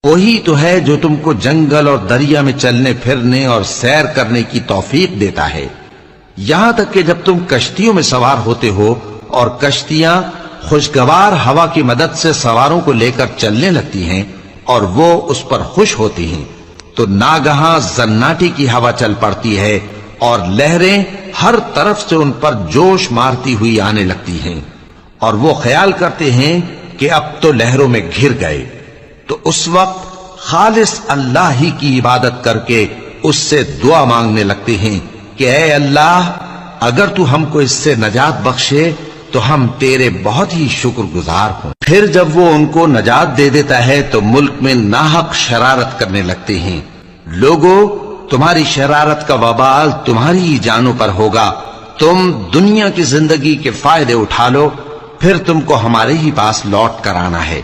وہی تو ہے جو تم کو جنگل اور دریا میں چلنے پھرنے اور سیر کرنے کی توفیق دیتا ہے، یہاں تک کہ جب تم کشتیوں میں سوار ہوتے ہو اور کشتیاں خوشگوار ہوا کی مدد سے سواروں کو لے کر چلنے لگتی ہیں اور وہ اس پر خوش ہوتی ہیں، تو ناگہاں زناٹی کی ہوا چل پڑتی ہے اور لہریں ہر طرف سے ان پر جوش مارتی ہوئی آنے لگتی ہیں، اور وہ خیال کرتے ہیں کہ اب تو لہروں میں گھر گئے، تو اس وقت خالص اللہ ہی کی عبادت کر کے اس سے دعا مانگنے لگتے ہیں کہ اے اللہ، اگر تو ہم کو اس سے نجات بخشے تو ہم تیرے بہت ہی شکر گزار ہوں۔ پھر جب وہ ان کو نجات دے دیتا ہے تو ملک میں ناحق شرارت کرنے لگتے ہیں۔ لوگو، تمہاری شرارت کا وبال تمہاری ہی جانوں پر ہوگا، تم دنیا کی زندگی کے فائدے اٹھا لو، پھر تم کو ہمارے ہی پاس لوٹ کر آنا ہے،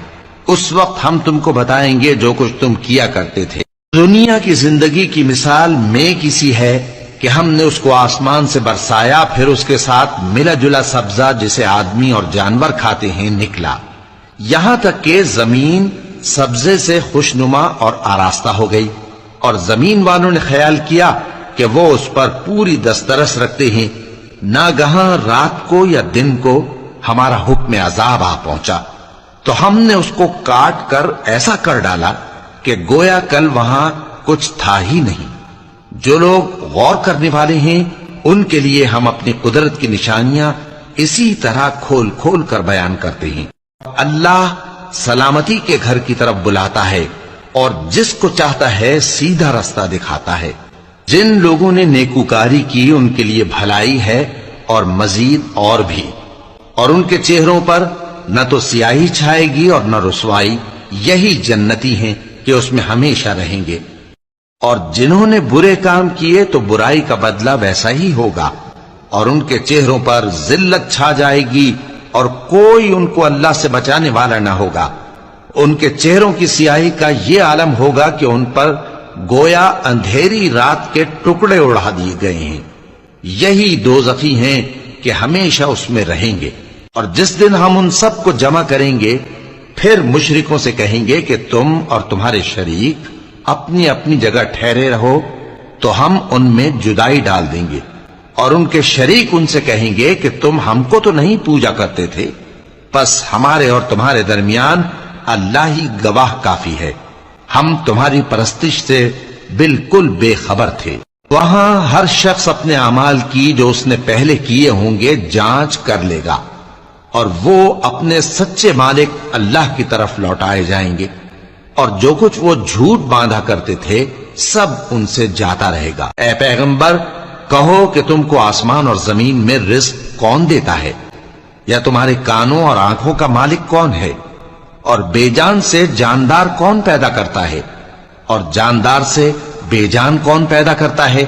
اس وقت ہم تم کو بتائیں گے جو کچھ تم کیا کرتے تھے۔ دنیا کی زندگی کی مثال میں کسی ہے کہ ہم نے اس کو آسمان سے برسایا، پھر اس کے ساتھ ملا جلا سبزہ جسے آدمی اور جانور کھاتے ہیں نکلا، یہاں تک کہ زمین سبزے سے خوشنما اور آراستہ ہو گئی، اور زمین والوں نے خیال کیا کہ وہ اس پر پوری دسترس رکھتے ہیں، ناگہاں رات کو یا دن کو ہمارا حکم عذاب آ پہنچا، تو ہم نے اس کو کاٹ کر ایسا کر ڈالا کہ گویا کل وہاں کچھ تھا ہی نہیں۔ جو لوگ غور کرنے والے ہیں ان کے لیے ہم اپنی قدرت کی نشانیاں اسی طرح کھول کھول کر بیان کرتے ہیں۔ اللہ سلامتی کے گھر کی طرف بلاتا ہے اور جس کو چاہتا ہے سیدھا راستہ دکھاتا ہے۔ جن لوگوں نے نیکوکاری کی ان کے لیے بھلائی ہے اور مزید اور بھی، اور ان کے چہروں پر نہ تو سیاہی چھائے گی اور نہ رسوائی، یہی جنتی ہیں کہ اس میں ہمیشہ رہیں گے۔ اور جنہوں نے برے کام کیے تو برائی کا بدلہ ویسا ہی ہوگا، اور ان کے چہروں پر ذلت چھا جائے گی اور کوئی ان کو اللہ سے بچانے والا نہ ہوگا۔ ان کے چہروں کی سیاہی کا یہ عالم ہوگا کہ ان پر گویا اندھیری رات کے ٹکڑے اڑا دیے گئے ہیں، یہی دوزخی ہیں کہ ہمیشہ اس میں رہیں گے۔ اور جس دن ہم ان سب کو جمع کریں گے پھر مشرکوں سے کہیں گے کہ تم اور تمہارے شریک اپنی اپنی جگہ ٹھہرے رہو، تو ہم ان میں جدائی ڈال دیں گے، اور ان کے شریک ان سے کہیں گے کہ تم ہم کو تو نہیں پوجا کرتے تھے، پس ہمارے اور تمہارے درمیان اللہ ہی گواہ کافی ہے، ہم تمہاری پرستش سے بالکل بے خبر تھے۔ وہاں ہر شخص اپنے اعمال کی جو اس نے پہلے کیے ہوں گے جانچ کر لے گا، اور وہ اپنے سچے مالک اللہ کی طرف لوٹائے جائیں گے، اور جو کچھ وہ جھوٹ باندھا کرتے تھے سب ان سے جاتا رہے گا۔ اے پیغمبر، کہو کہ تم کو آسمان اور زمین میں رزق کون دیتا ہے، یا تمہارے کانوں اور آنکھوں کا مالک کون ہے، اور بے جان سے جاندار کون پیدا کرتا ہے، اور جاندار سے بے جان کون پیدا کرتا ہے،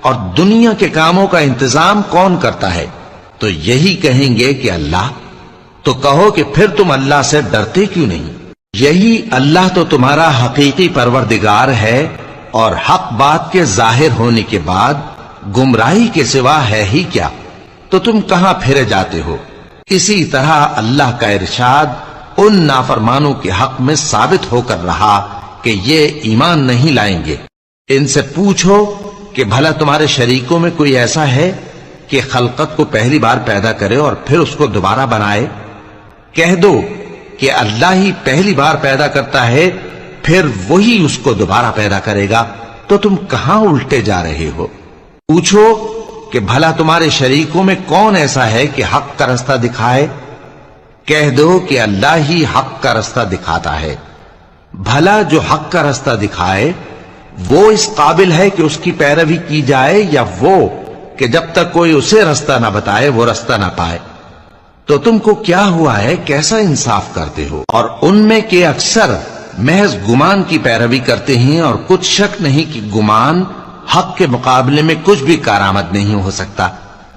اور دنیا کے کاموں کا انتظام کون کرتا ہے؟ تو یہی کہیں گے کہ اللہ۔ تو کہو کہ پھر تم اللہ سے ڈرتے کیوں نہیں؟ یہی اللہ تو تمہارا حقیقی پروردگار ہے، اور حق بات کے ظاہر ہونے کے بعد گمراہی کے سوا ہے ہی کیا؟ تو تم کہاں پھرے جاتے ہو؟ اسی طرح اللہ کا ارشاد ان نافرمانوں کے حق میں ثابت ہو کر رہا کہ یہ ایمان نہیں لائیں گے۔ ان سے پوچھو کہ بھلا تمہارے شریکوں میں کوئی ایسا ہے کہ خلقت کو پہلی بار پیدا کرے اور پھر اس کو دوبارہ بنائے؟ کہہ دو کہ اللہ ہی پہلی بار پیدا کرتا ہے، پھر وہی اس کو دوبارہ پیدا کرے گا، تو تم کہاں الٹے جا رہے ہو؟ پوچھو کہ بھلا تمہارے شریکوں میں کون ایسا ہے کہ حق کا رستہ دکھائے؟ کہہ دو کہ اللہ ہی حق کا رستہ دکھاتا ہے۔ بھلا جو حق کا رستہ دکھائے وہ اس قابل ہے کہ اس کی پیروی کی جائے، یا وہ کہ جب تک کوئی اسے رستہ نہ بتائے وہ رستہ نہ پائے؟ تو تم کو کیا ہوا ہے، کیسا انصاف کرتے ہو؟ اور ان میں کے اکثر محض گمان کی پیروی کرتے ہیں، اور کچھ شک نہیں کہ گمان حق کے مقابلے میں کچھ بھی کارآمد نہیں ہو سکتا۔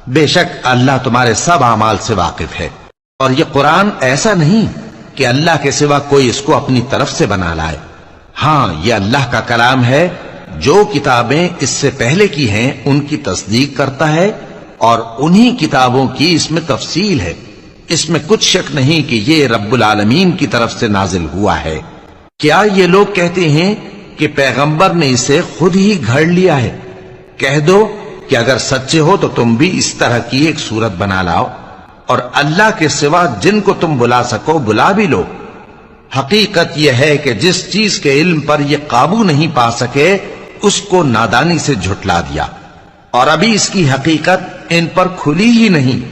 بے شک اللہ تمہارے سب اعمال سے واقف ہے۔ اور یہ قرآن ایسا نہیں کہ اللہ کے سوا کوئی اس کو اپنی طرف سے بنا لائے، ہاں یہ اللہ کا کلام ہے، جو کتابیں اس سے پہلے کی ہیں ان کی تصدیق کرتا ہے، اور انہی کتابوں کی اس میں تفصیل ہے، اس میں کچھ شک نہیں کہ یہ رب العالمین کی طرف سے نازل ہوا ہے۔ کیا یہ لوگ کہتے ہیں کہ پیغمبر نے اسے خود ہی گھڑ لیا ہے؟ کہہ دو کہ اگر سچے ہو تو تم بھی اس طرح کی ایک صورت بنا لاؤ اور اللہ کے سوا جن کو تم بلا سکو بلا بھی لو۔ حقیقت یہ ہے کہ جس چیز کے علم پر یہ قابو نہیں پا سکے اس کو نادانی سے جھٹلا دیا، اور ابھی اس کی حقیقت ان پر کھلی ہی نہیں۔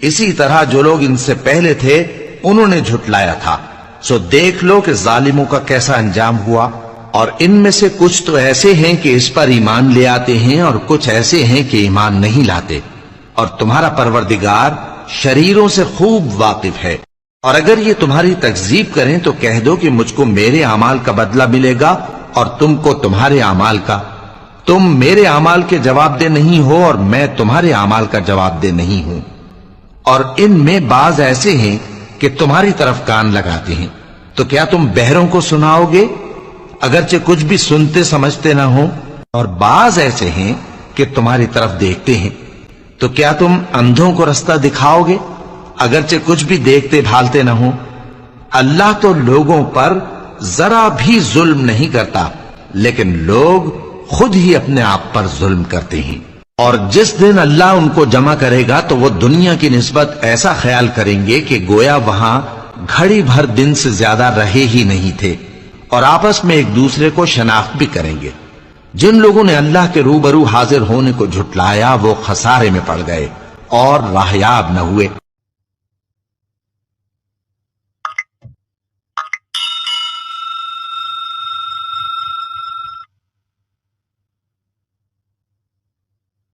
اسی طرح جو لوگ ان سے پہلے تھے انہوں نے جھٹلایا تھا، سو دیکھ لو کہ ظالموں کا کیسا انجام ہوا۔ اور ان میں سے کچھ تو ایسے ہیں کہ اس پر ایمان لے آتے ہیں اور کچھ ایسے ہیں کہ ایمان نہیں لاتے، اور تمہارا پروردگار شریروں سے خوب واقف ہے۔ اور اگر یہ تمہاری تکذیب کریں تو کہہ دو کہ مجھ کو میرے اعمال کا بدلہ ملے گا اور تم کو تمہارے اعمال کا۔ تم میرے اعمال کے جواب دہ نہیں ہو اور میں تمہارے اعمال کا جواب دہ نہیں ہوں۔ اور ان میں بعض ایسے ہیں کہ تمہاری طرف کان لگاتے ہیں، تو کیا تم بہروں کو سناؤ گے اگرچہ کچھ بھی سنتے سمجھتے نہ ہو؟ اور بعض ایسے ہیں کہ تمہاری طرف دیکھتے ہیں، تو کیا تم اندھوں کو رستہ دکھاؤ گے اگرچہ کچھ بھی دیکھتے بھالتے نہ ہو؟ اللہ تو لوگوں پر ذرا بھی ظلم نہیں کرتا، لیکن لوگ خود ہی اپنے آپ پر ظلم کرتے ہیں۔ اور جس دن اللہ ان کو جمع کرے گا تو وہ دنیا کی نسبت ایسا خیال کریں گے کہ گویا وہاں گھڑی بھر دن سے زیادہ رہے ہی نہیں تھے، اور آپس میں ایک دوسرے کو شناخت بھی کریں گے۔ جن لوگوں نے اللہ کے روبرو حاضر ہونے کو جھٹلایا وہ خسارے میں پڑ گئے اور راہیاب نہ ہوئے۔